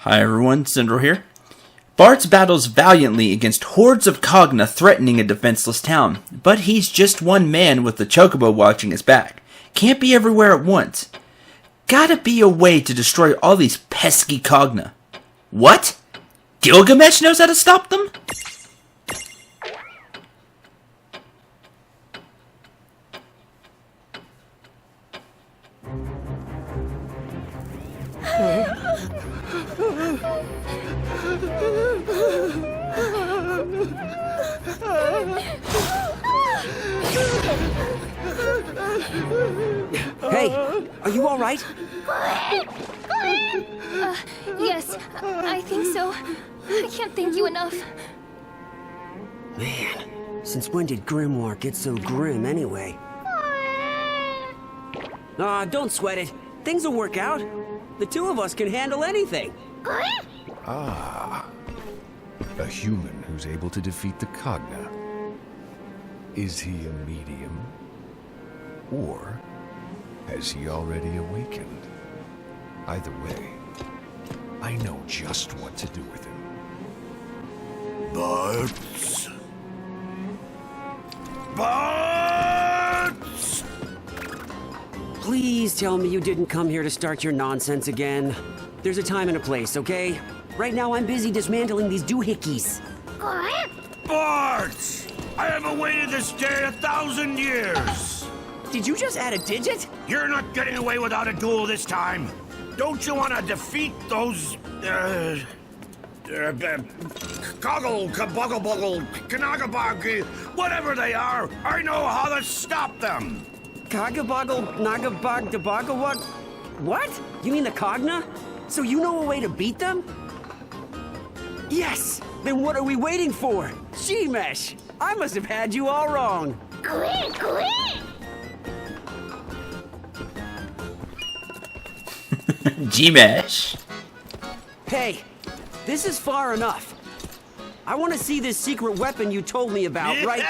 Hi everyone, Cendril here. Bart battles valiantly against hordes of Cogna threatening a defenseless town, but he's just one man with the chocobo watching his back. Can't be everywhere at once. Gotta be a way to destroy all these pesky Cogna. What? Gilgamesh knows how to stop them? Hey, are you all right? Yes, I think so. I can't thank you enough. Man, since when did Grimoire get so grim anyway? Don't sweat it. Things will work out. The two of us can handle anything. Ah, a human who's able to defeat the Cogna. Is he a medium? Or has he already awakened? Either way, I know just what to do with him. Barts! Barts! Please tell me you didn't come here to start your nonsense again. There's a time and a place, okay? Right now I'm busy dismantling these doohickeys. Barts! I have awaited this day 1,000 years! Did you just add a digit? You're not getting away without a duel this time! Don't you want to defeat those, Coggle, Kabuggle, Kanagabog, whatever they are? I know how to stop them! Kagaboggle, Nagabog, Deboggle, what? What? You mean the Cogna? So you know a way to beat them? Yes! Then what are we waiting for? Shemesh! I must have had you all wrong. G-Mesh. Hey, this is far enough. I want to see this secret weapon you told me about, right?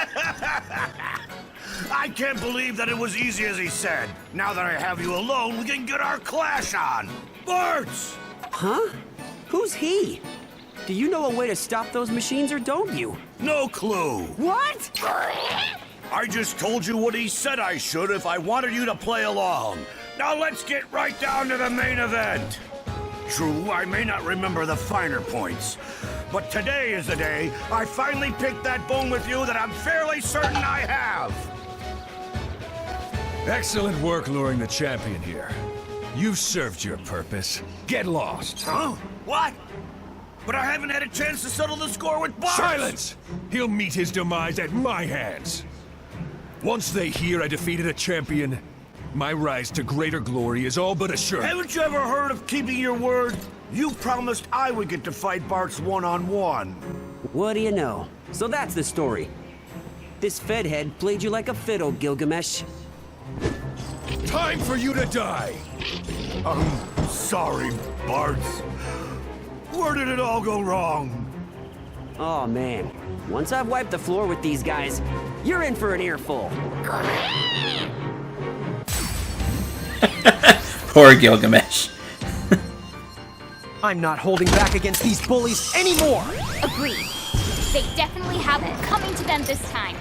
I can't believe that it was easy as he said. Now that I have you alone, we can get our clash on. Barts! Huh? Who's he? Do you know a way to stop those machines or don't you? No clue. What? I just told you what he said I should if I wanted you to play along. Now let's get right down to the main event. True, I may not remember the finer points, but today is the day I finally picked that bone with you that I'm fairly certain I have. Excellent work luring the champion here. You've served your purpose. Get lost. Huh? What? But I haven't had a chance to settle the score with Barts. Silence! He'll meet his demise at my hands. Once they hear I defeated a champion, my rise to greater glory is all but assured. Haven't you ever heard of keeping your word? You promised I would get to fight Barts one-on-one. What do you know? So that's the story. This Fed head played you like a fiddle, Gilgamesh. Time for you to die! I'm sorry, Barts. Where did it all go wrong? Oh man, once I've wiped the floor with these guys, you're in for an earful. Poor Gilgamesh. I'm not holding back against these bullies anymore! Agreed. They definitely have it coming to them this time.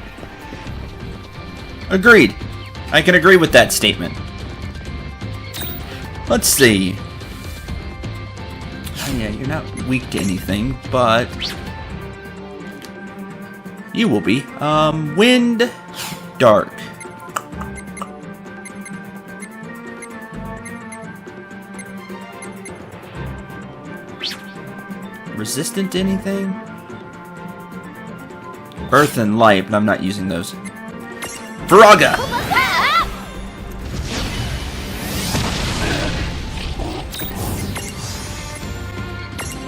Agreed. I can agree with that statement. Let's see. Oh, yeah, you're not weak to anything, but you will be. Wind, dark. Resistant to anything? Earth and light, but I'm not using those. Viraga!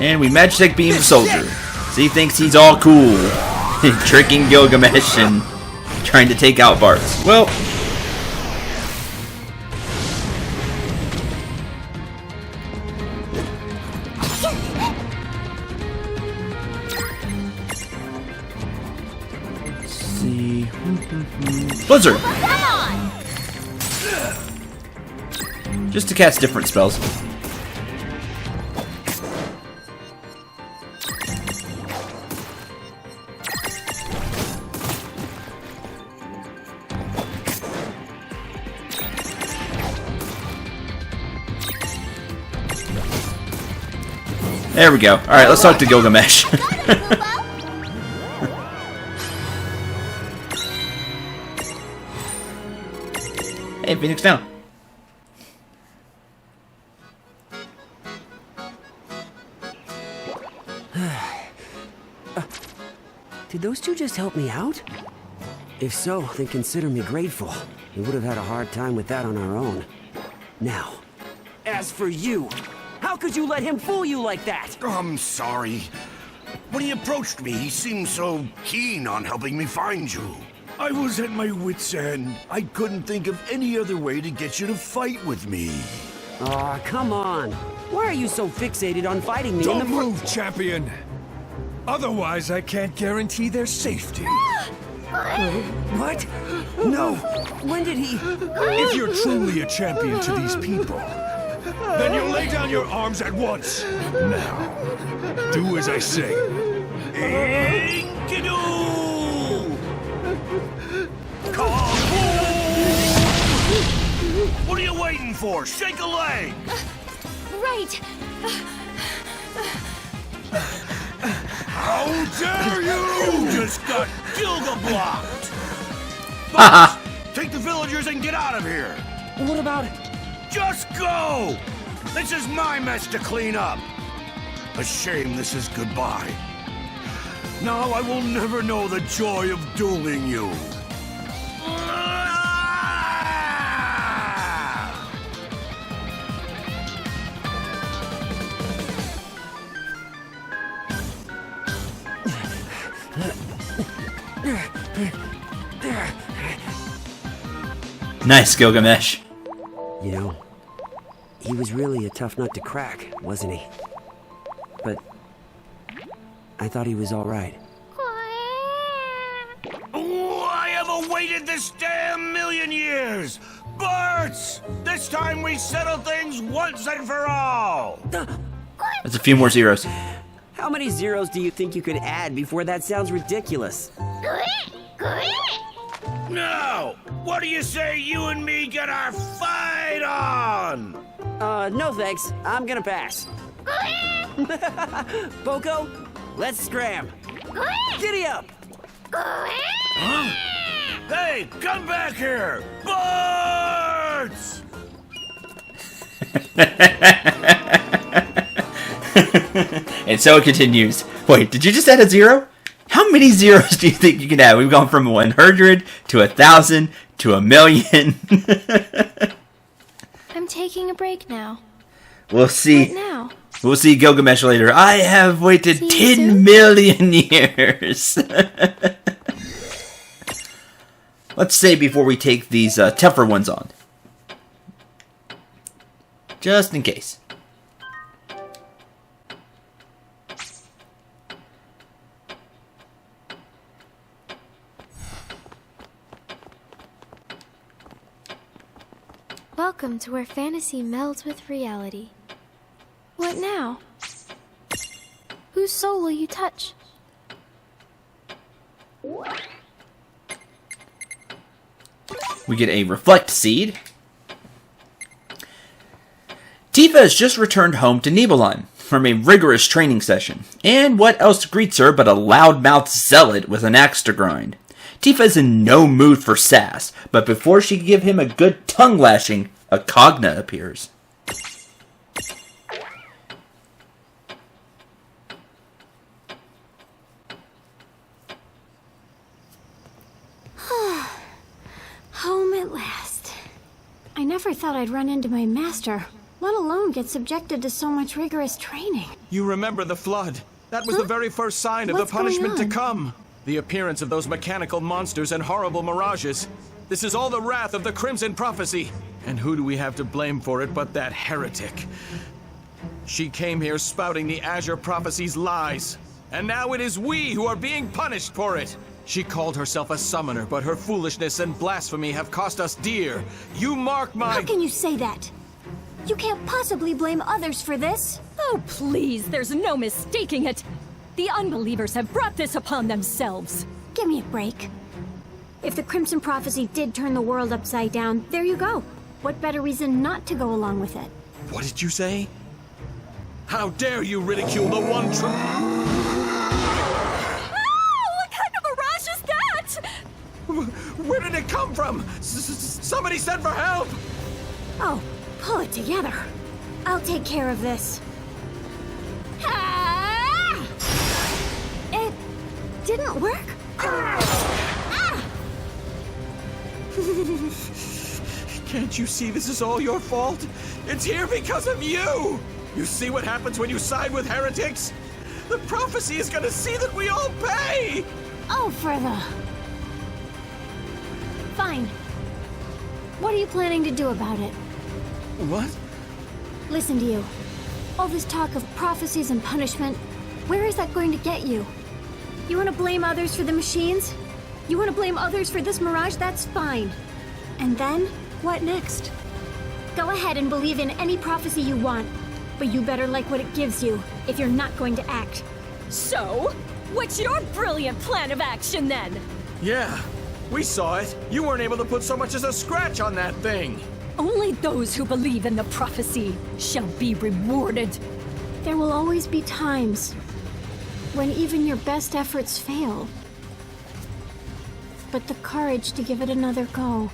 And we Magic Beam the Soldier. So he thinks he's all cool. Tricking Gilgamesh and trying to take out Barts. Well, let's see. Blizzard! Just to cast different spells. There we go. Alright, let's talk to Gilgamesh. Hey, Phoenix down. Did those two just help me out? If so, then consider me grateful. We would have had a hard time with that on our own. Now, as for you, how could you let him fool you like that? I'm sorry. When he approached me, he seemed so keen on helping me find you. I was at my wit's end. I couldn't think of any other way to get you to fight with me. Aw, come on. Why are you so fixated on fighting me? Don't move, champion. Otherwise, I can't guarantee their safety. What? No. When did he... If you're truly a champion to these people, then you'll lay down your arms at once. Now, do as I say. Enkidu! What are you waiting for? Shake a leg! Right. How dare you! You just got Gilga-blocked! Take the villagers and get out of here! What about... Just go! This is my mess to clean up. A shame this is goodbye. Now I will never know the joy of dueling you. Nice, Gilgamesh. You know, he was really a tough nut to crack, wasn't he? But I thought he was all right. Oh, I have awaited this damn million years! Barts! This time we settle things once and for all! That's a few more zeros. How many zeros do you think you could add before that sounds ridiculous? Now, what do you say you and me get our fight on? No thanks. I'm gonna pass. Boko, let's scram. Giddy up! Huh? Hey, come back here! Barts! And so it continues. Wait, did you just add a zero? How many zeros do you think you can add? We've gone from 100 to 1,000 to 1,000,000. I'm taking a break now. We'll see. What now? We'll see Gilgamesh later. I have waited See you 10 soon? million years. Let's say before we take these tougher ones on. Just in case. Welcome to where fantasy melds with reality. What now? Whose soul will you touch? We get a Reflect Seed. Tifa has just returned home to Nibelheim from a rigorous training session. And what else greets her but a loudmouthed zealot with an axe to grind? Tifa is in no mood for sass, but before she can give him a good tongue lashing, a Cogna appears. Home at last. I never thought I'd run into my master, let alone get subjected to so much rigorous training. You remember the flood? That was the very first sign of What's the punishment to going on? come. The appearance of those mechanical monsters and horrible mirages. This is all the wrath of the Crimson Prophecy. And who do we have to blame for it but that heretic? She came here spouting the Azure Prophecy's lies. And now it is we who are being punished for it. She called herself a summoner, but her foolishness and blasphemy have cost us dear. You mark my... How can you say that? You can't possibly blame others for this. Oh, please, there's no mistaking it. The unbelievers have brought this upon themselves. Give me a break. If the Crimson Prophecy did turn the world upside down, there you go. What better reason not to go along with it? What did you say? How dare you ridicule the one true... What kind of mirage is that? Where did it come from? Somebody send for help! Oh, pull it together. I'll take care of this. Ah! It didn't work? Ah! Can't you see this is all your fault? It's here because of you! You see what happens when you side with heretics? The prophecy is gonna see that we all pay! Oh, for the... Fine. What are you planning to do about it? What? Listen to you. All this talk of prophecies and punishment, where is that going to get you? You want to blame others for the machines? You want to blame others for this mirage? That's fine. And then, what next? Go ahead and believe in any prophecy you want, but you better like what it gives you if you're not going to act. So, what's your brilliant plan of action then? Yeah, we saw it. You weren't able to put so much as a scratch on that thing. Only those who believe in the prophecy shall be rewarded. There will always be times when even your best efforts fail. But the courage to give it another go,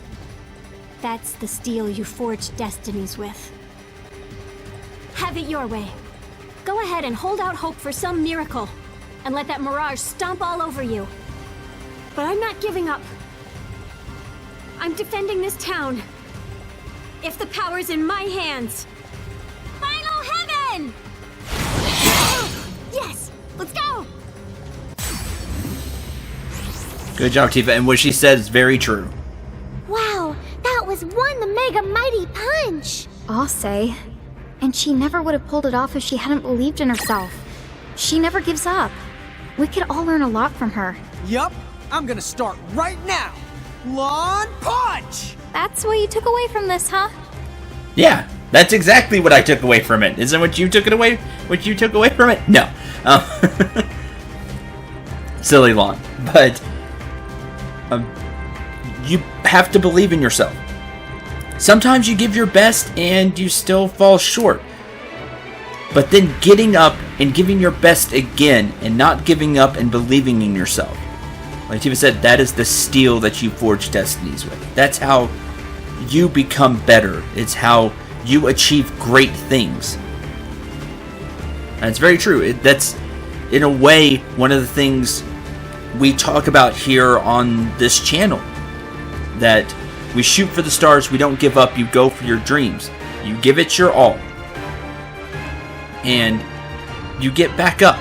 that's the steel you forge destinies with. Have it your way. Go ahead and hold out hope for some miracle, and let that mirage stomp all over you. But I'm not giving up. I'm defending this town. If the power's in my hands. Final heaven! Yes! Let's go! Good job, Tifa. And what she said is very true. Wow, that was one mega mighty punch! I'll say. And she never would have pulled it off if she hadn't believed in herself. She never gives up. We could all learn a lot from her. Yup, I'm gonna start right now. Lawn punch! That's what you took away from this, huh? Yeah, that's exactly what I took away from it. Isn't what you took it away? What you took away from it? No. Silly Lon. But you have to believe in yourself. Sometimes you give your best and you still fall short. But then getting up and giving your best again and not giving up and believing in yourself. Like Tifa said, that is the steel that you forge destinies with. That's how you become better. It's how you achieve great things. And it's very true. That's, in a way, one of the things we talk about here on this channel. That we shoot for the stars, we don't give up, you go for your dreams. You give it your all. And you get back up.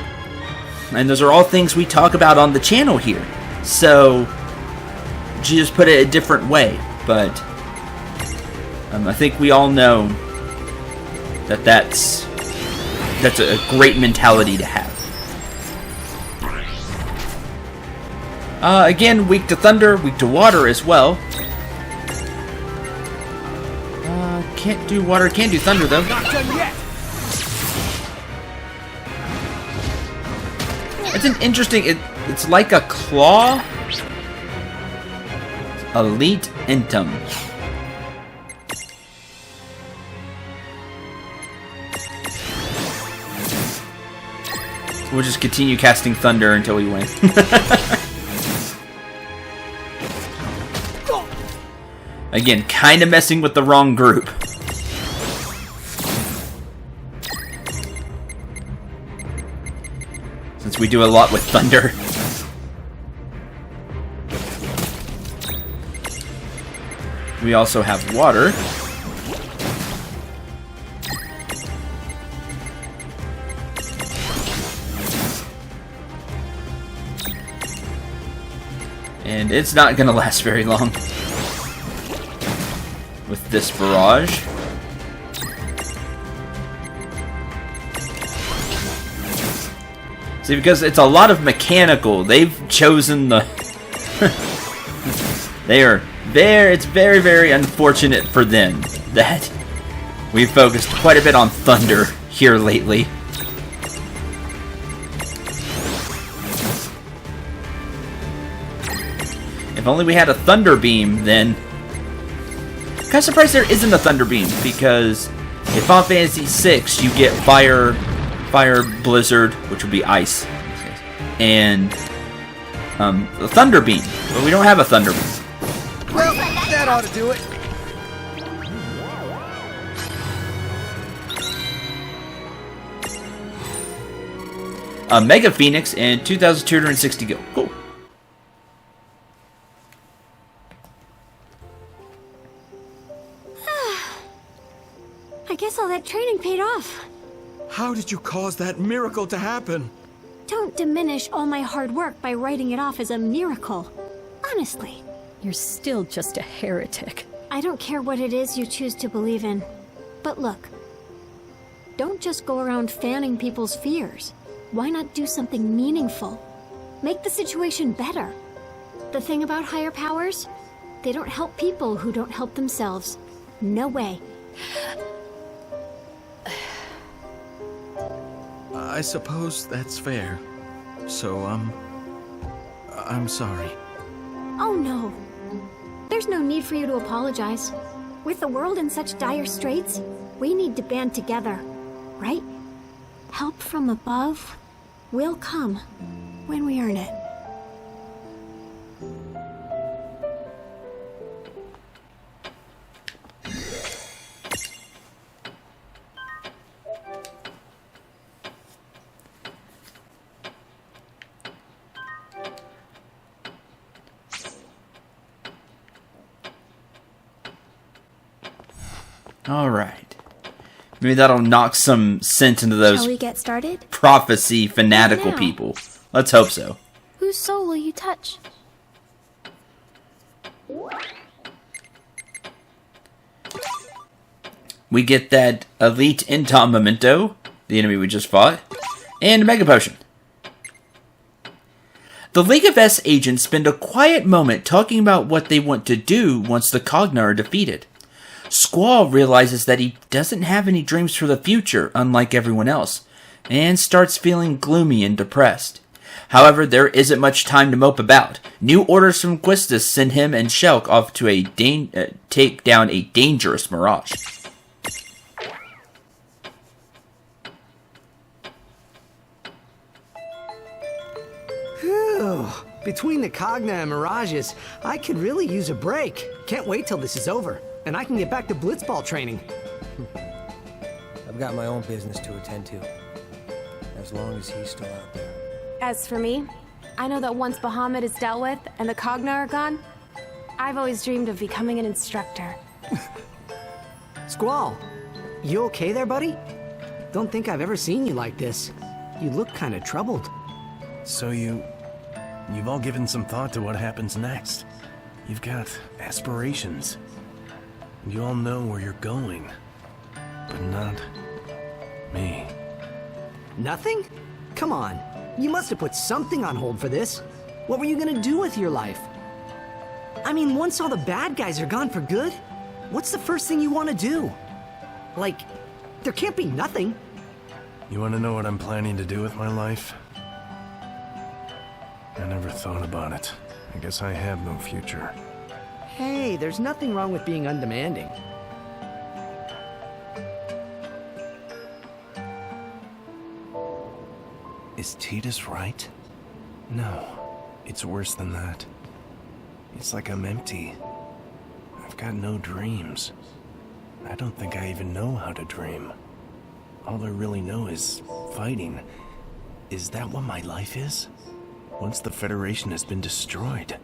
And those are all things we talk about on the channel here. So, she just put it a different way. But, I think we all know that that's a great mentality to have. Again, weak to thunder, weak to water as well. Can't do water, can't do thunder though. Not done yet! It's an interesting, it's like a claw. Elite Intum. We'll just continue casting thunder until we win. Again, kind of messing with the wrong group. Since we do a lot with thunder. We also have water. And it's not going to last very long with this barrage. See, because it's a lot of mechanical, they've chosen the... It's very, very unfortunate for them that we've focused quite a bit on thunder here lately. If only we had a thunder beam, then... I'm kind of surprised there isn't a thunder beam, because in Final Fantasy VI, you get fire fire, blizzard, which would be ice, and the thunder beam. But we don't have a thunder beam. Well, that ought to do it. A Mega Phoenix and 2,260 gil. Cool. I guess all that training paid off. How did you cause that miracle to happen? Don't diminish all my hard work by writing it off as a miracle. Honestly. You're still just a heretic. I don't care what it is you choose to believe in. But look, don't just go around fanning people's fears. Why not do something meaningful? Make the situation better. The thing about higher powers, they don't help people who don't help themselves. No way. I suppose that's fair. So, I'm sorry. Oh no. There's no need for you to apologize. With the world in such dire straits, we need to band together, right? Help from above will come when we earn it. Alright. Maybe that'll knock some sense into those Shall we get started? prophecy fanatical Now. people. Let's hope so. Whose soul will you touch? We get that Elite Intom Memento, the enemy we just fought, and a Mega Potion. The League of S agents spend a quiet moment talking about what they want to do once the Cogna are defeated. Squall realizes that he doesn't have any dreams for the future, unlike everyone else, and starts feeling gloomy and depressed. However, there isn't much time to mope about. New orders from Quistis send him and Shelk off to take down a dangerous Mirage. Phew. Between the Cogna and Mirages, I could really use a break. Can't wait till this is over, and I can get back to blitzball training. I've got my own business to attend to, as long as he's still out there. As for me, I know that once Bahamut is dealt with and the Cogna are gone, I've always dreamed of becoming an instructor. Squall, you okay there, buddy? Don't think I've ever seen you like this. You look kind of troubled. So you've all given some thought to what happens next. You've got aspirations. You all know where you're going. But not me. Nothing? Come on. You must have put something on hold for this. What were you gonna do with your life? I mean, once all the bad guys are gone for good, what's the first thing you want to do? Like, there can't be nothing. You want to know what I'm planning to do with my life? I never thought about it. I guess I have no future. Hey, there's nothing wrong with being undemanding. Is Titus right? No, it's worse than that. It's like I'm empty. I've got no dreams. I don't think I even know how to dream. All I really know is fighting. Is that what my life is? Once the Federation has been destroyed,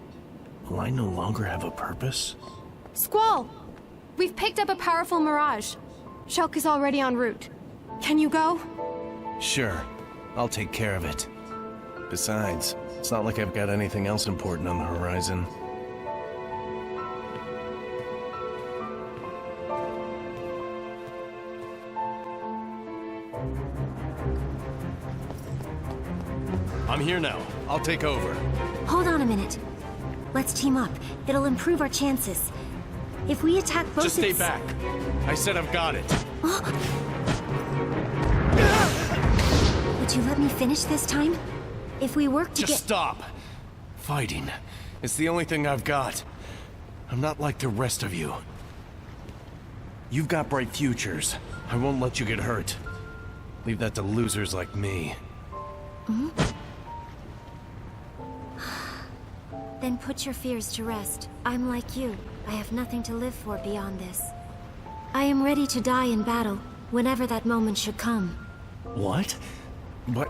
will I no longer have a purpose? Squall! We've picked up a powerful Mirage. Shulk is already en route. Can you go? Sure, I'll take care of it. Besides, it's not like I've got anything else important on the horizon. I'm here now. I'll take over. Hold on a minute. Let's team up. It'll improve our chances. If we attack both Just stay back. I said I've got it. Would you let me finish this time? If we work to Just stop. Fighting. It's the only thing I've got. I'm not like the rest of you. You've got bright futures. I won't let you get hurt. Leave that to losers like me. Then put your fears to rest. I'm like you. I have nothing to live for beyond this. I am ready to die in battle, whenever that moment should come. What? But...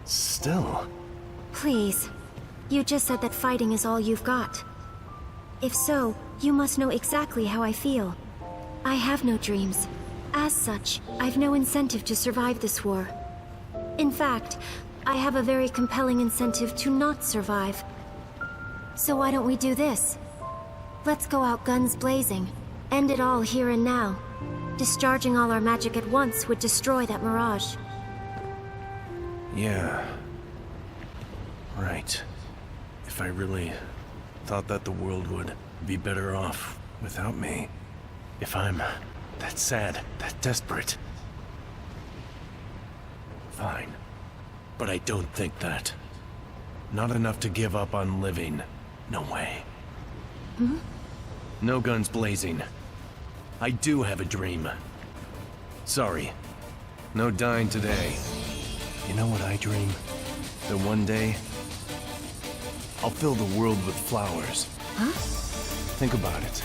still... Please. You just said that fighting is all you've got. If so, you must know exactly how I feel. I have no dreams. As such, I've no incentive to survive this war. In fact, I have a very compelling incentive to not survive. So why don't we do this? Let's go out guns blazing. End it all here and now. Discharging all our magic at once would destroy that mirage. Yeah. Right. If I really thought that the world would be better off without me. If I'm that sad, that desperate. Fine. But I don't think that. Not enough to give up on living. No way. No guns blazing. I do have a dream. Sorry. No dying today. You know what I dream? That one day, I'll fill the world with flowers. Huh? Think about it.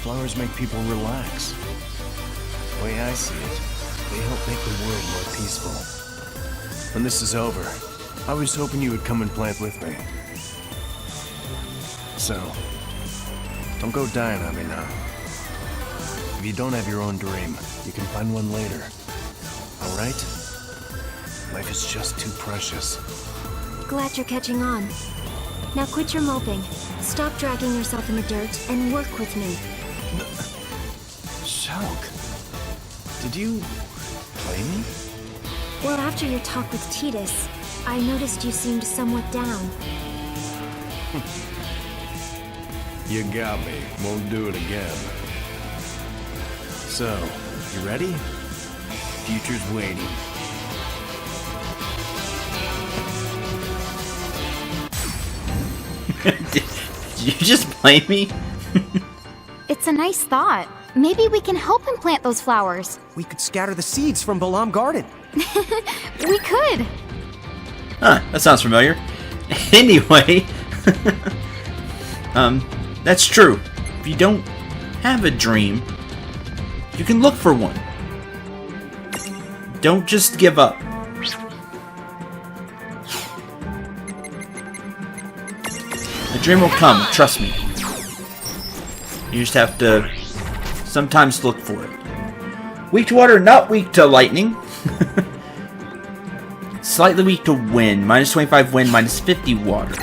Flowers make people relax. The way I see it, they help make the world more peaceful. When this is over, I was hoping you would come and plant with me. So, don't go dying on me now. If you don't have your own dream, you can find one later. Alright? Life is just too precious. Glad you're catching on. Now quit your moping. Stop dragging yourself in the dirt and work with me. Shulk, did you play me? Well, after your talk with Titus, I noticed you seemed somewhat down. You got me. Won't do it again. So, you ready? Future's waiting. Did you just blame me? It's a nice thought. Maybe we can help him plant those flowers. We could scatter the seeds from Balam Garden. We could. Huh, that sounds familiar. Anyway, that's true. If you don't have a dream, you can look for one. Don't just give up. A dream will come, trust me. You just have to sometimes look for it. Weak to water, not weak to lightning. Slightly weak to wind. Minus 25 wind, minus 50 water.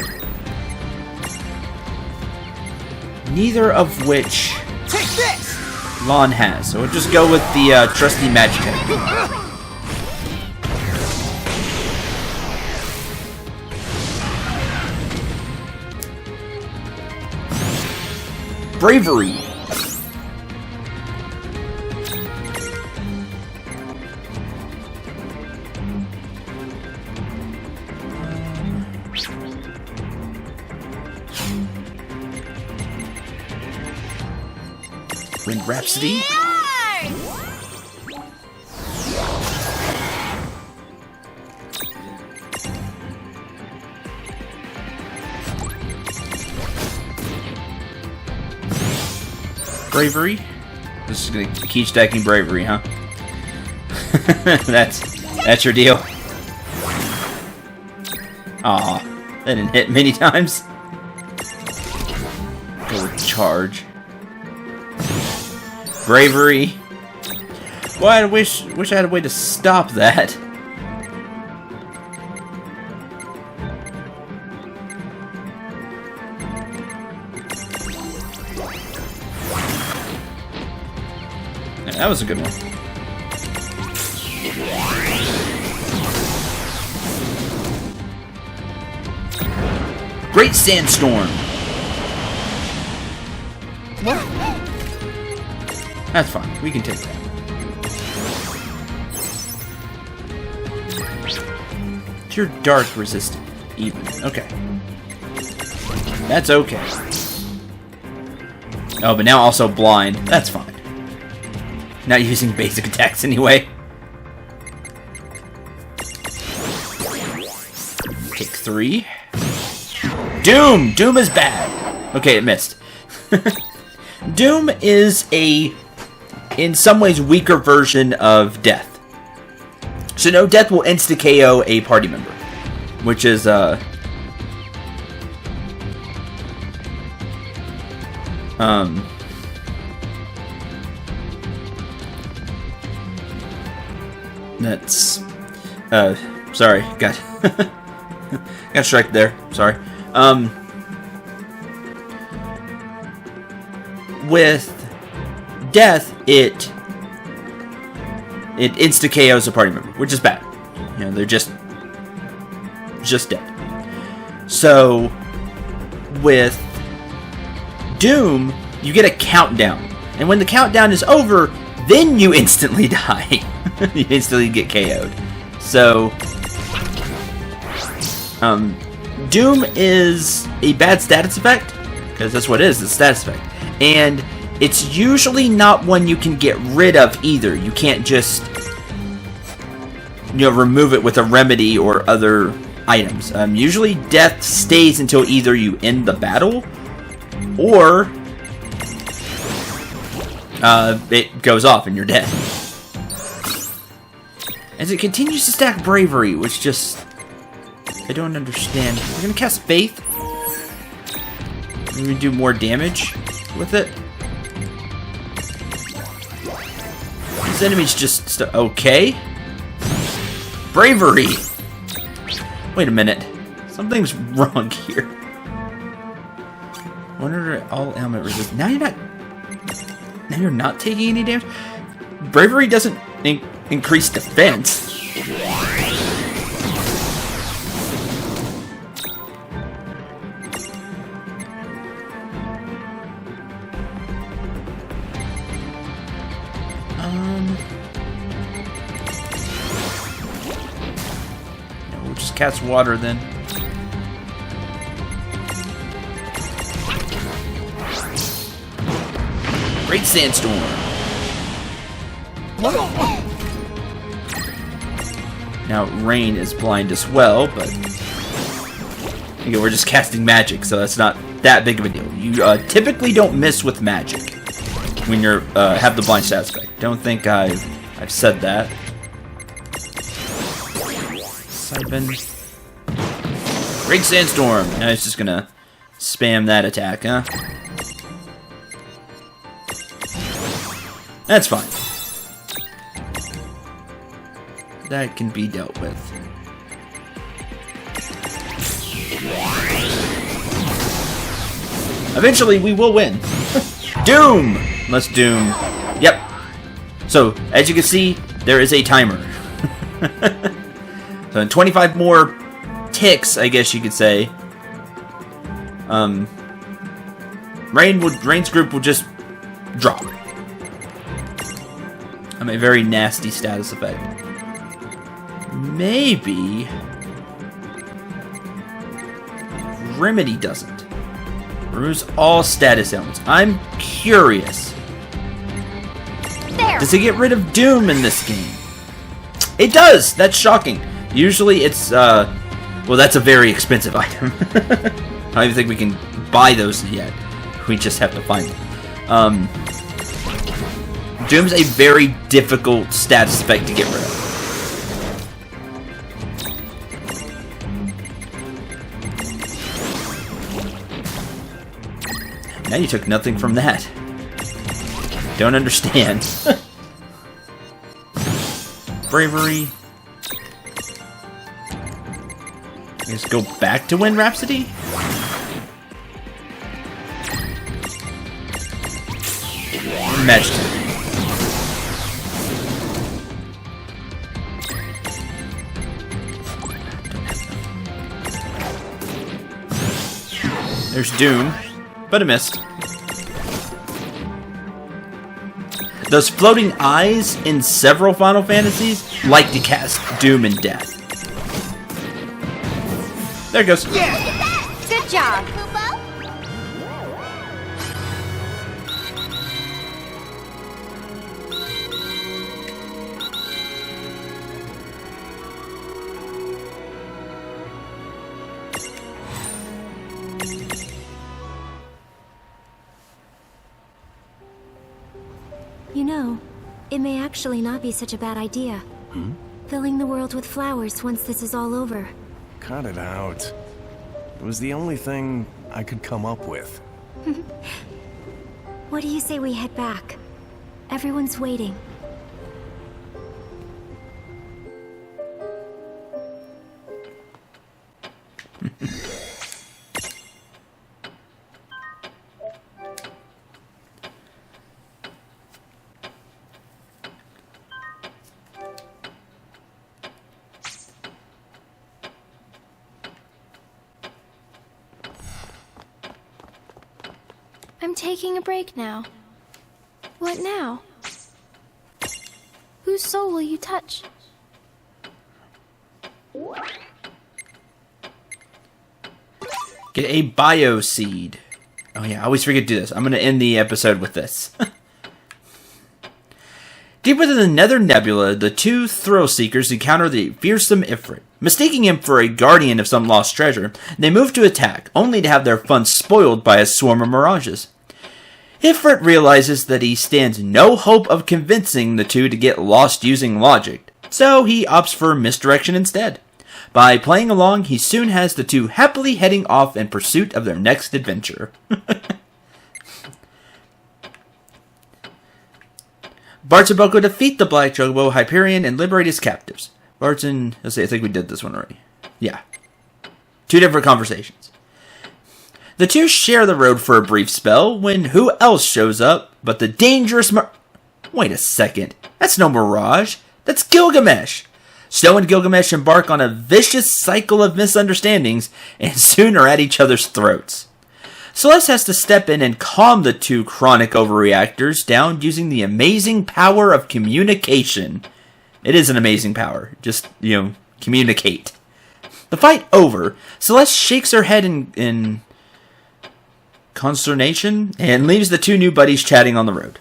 Neither of which Take this! Lon has. So we'll just go with the trusty magic technique. Bravery. Wind Rhapsody. Bravery. This is gonna keep stacking bravery, huh? that's your deal. Aw, that didn't hit many times. Go with charge. Bravery. Well, I wish I had a way to stop that. Yeah, that was a good one. Great Sandstorm. What? That's fine. We can take that. You're dark resistant. Even. Okay. That's okay. Oh, but now also blind. That's fine. Not using basic attacks anyway. Take 3. Doom! Doom is bad. Okay, it missed. Doom is in some ways, weaker version of Death. So no, Death will insta-KO a party member. Which is, that's, sorry, got strike there, sorry. With Death, it insta-KOs a party member, which is bad. You know, they're just dead. So, with Doom, you get a countdown. And when the countdown is over, then you instantly die. You instantly get KO'd. So, Doom is a bad status effect, because that's what it is, it's a status effect. And it's usually not one you can get rid of either. You can't just, remove it with a remedy or other items. Usually Death stays until either you end the battle or it goes off and you're dead. As it continues to stack Bravery, which just, I don't understand. We're going to cast Faith. We're going to do more damage with it. This enemy's just okay. Bravery! Wait a minute. Something's wrong here. Wonder all ailment resist. Now you're not taking any damage? Bravery doesn't increase defense. We'll just cast water then. Great Sandstorm. Now Rain is blind as well, but again, we're just casting magic, so that's not that big of a deal. You typically don't miss with magic when you're have the blind stat aspect. Don't think I've said that. Siphon. Great Sandstorm. Now it's just gonna spam that attack, huh? That's fine. That can be dealt with. Eventually, we will win. Doom! Let's Doom. Yep. So, as you can see, there is a timer. So, in 25 more ticks, I guess you could say, Rain's group will just drop. A very nasty status effect. Maybe Remedy doesn't. Removes all status ailments. I'm curious. Does it get rid of Doom in this game? It does! That's shocking. Usually it's, well, that's a very expensive item. I don't even think we can buy those yet. We just have to find them. Doom's a very difficult status effect to get rid of. Now you took nothing from that. Don't understand. Bravery. Let's go back to Wind Rhapsody. Magic. There's Doom, but it missed. Those floating eyes in several Final Fantasies like to cast Doom and Death. There it goes. Yeah! Good job, Kubo! It may actually not be such a bad idea. Filling the world with flowers once this is all over. Cut it out. It was the only thing I could come up with. What do you say we head back? Everyone's waiting. I'm taking a break now. What now? Whose soul will you touch? Get a bio seed. Oh yeah, I always forget to do this. I'm going to end the episode with this. Deep within the Nether Nebula, the two thrill seekers encounter the fearsome Ifrit. Mistaking him for a guardian of some lost treasure, they move to attack, only to have their fun spoiled by a swarm of mirages. Ifrit realizes that he stands no hope of convincing the two to get lost using logic, so he opts for misdirection instead. By playing along, he soon has the two happily heading off in pursuit of their next adventure. Bartz and Boko defeat the Black Chocobo Hyperion and liberate his captives. Bartz and... Let's see, I think we did this one already. Yeah. 2 different conversations. The two share the road for a brief spell when who else shows up but the dangerous Wait a second. That's no Mirage. That's Gilgamesh. Snow and Gilgamesh embark on a vicious cycle of misunderstandings and soon are at each other's throats. Celeste has to step in and calm the two chronic overreactors down using the amazing power of communication. It is an amazing power. Just, communicate. The fight over, Celeste shakes her head in consternation and leaves the two new buddies chatting on the road.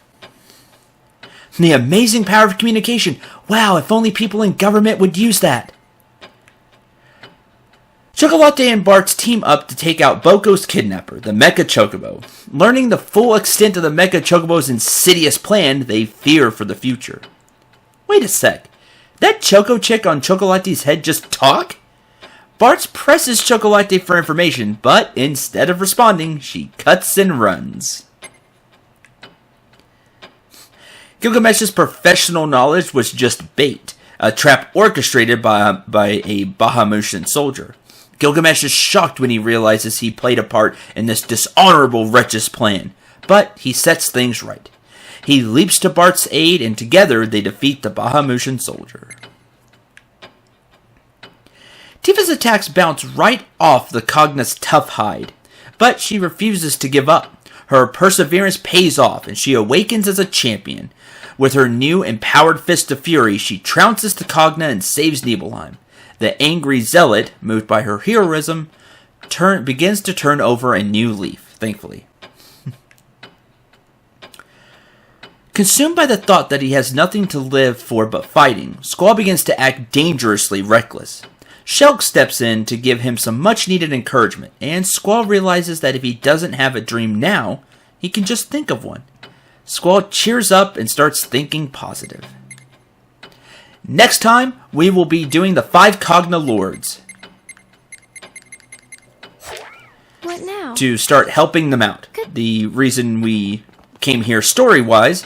The amazing power of communication. Wow, if only people in government would use that. Chocolate and Bartz team up to take out Boko's kidnapper, the Mecha Chocobo. Learning the full extent of the Mecha Chocobo's insidious plan, they fear for the future. Wait a sec. That Choco chick on Chocolate's head just talk? Bartz presses Chocolate for information, but instead of responding, she cuts and runs. Gilgamesh's professional knowledge was just bait, a trap orchestrated by a Bahamutian soldier. Gilgamesh is shocked when he realizes he played a part in this dishonorable wretch's plan, but he sets things right. He leaps to Bart's aid, and together they defeat the Bahamutian soldier. Tifa's attacks bounce right off the Cogna's tough hide, but she refuses to give up. Her perseverance pays off, and she awakens as a champion. With her new empowered Fist of Fury, she trounces the Cogna and saves Nibelheim. The angry zealot, moved by her heroism, begins to turn over a new leaf, thankfully. Consumed by the thought that he has nothing to live for but fighting, Squall begins to act dangerously reckless. Shulk steps in to give him some much-needed encouragement, and Squall realizes that if he doesn't have a dream now, he can just think of one. Squall cheers up and starts thinking positive. Next time, we will be doing the 5 Cogna Lords. What now? To start helping them out. The reason we came here story-wise.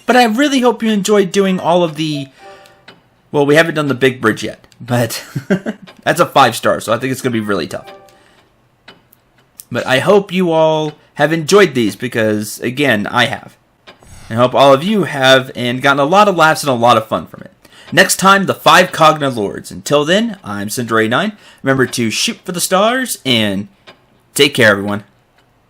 But I really hope you enjoyed doing all of the... Well, we haven't done the big bridge yet. But that's a 5-star, so I think it's going to be really tough. But I hope you all have enjoyed these because, again, I have. I hope all of you have and gotten a lot of laughs and a lot of fun from it. Next time, the 5 Cogna Lords. Until then, I'm Cendril 9. Remember to shoot for the stars and take care, everyone.